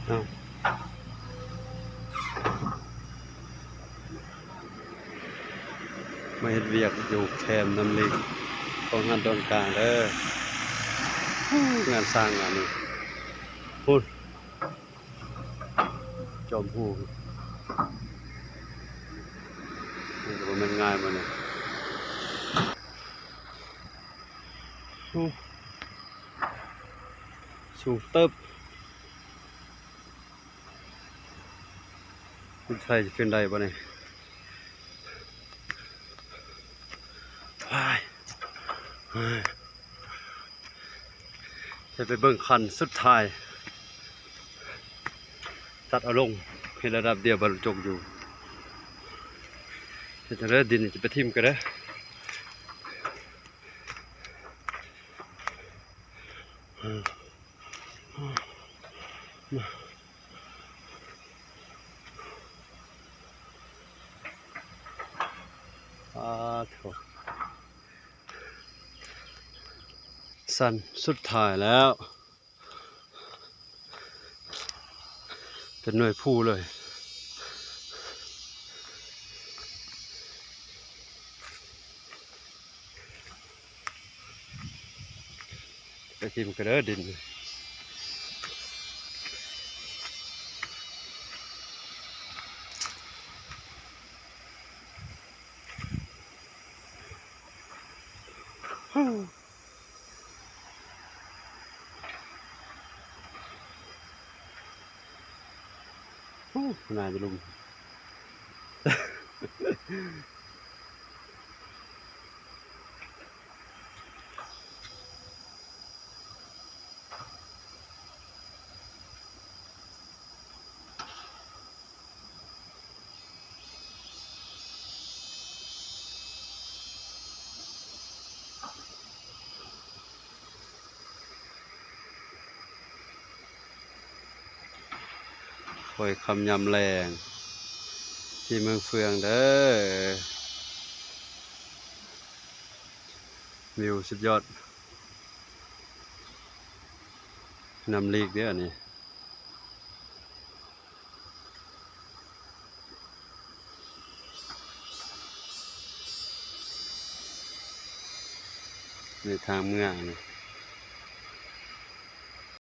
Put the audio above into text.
เอามาเฮ็ดเวียกอยู่แคมป์น้ำลิงของงานตอนกลางเด้องานสร้างงานนี้พูดจอมพูนี่ก็บ่แม่นง่ายบ่เนี่ยสูงเติบคุณชัยจะขึ้นได้บ่เนี่ยจะไปเบิ่งคันสุดท้ายตัดเอาลงให้ระดับเดียวบรรจงอยู่จะได้ดินจะไปทิ่มกันนะโถสั้นสุดท้ายแล้วเป็นหน่วยผู้เลยไปทิ่มกันเด้อดินน่าจะลุมคอยคำยำแรงที่เมืองเฟืองเด้อวิวสุดยอดนำลีกเด้อนี่ในทางเมืองนี่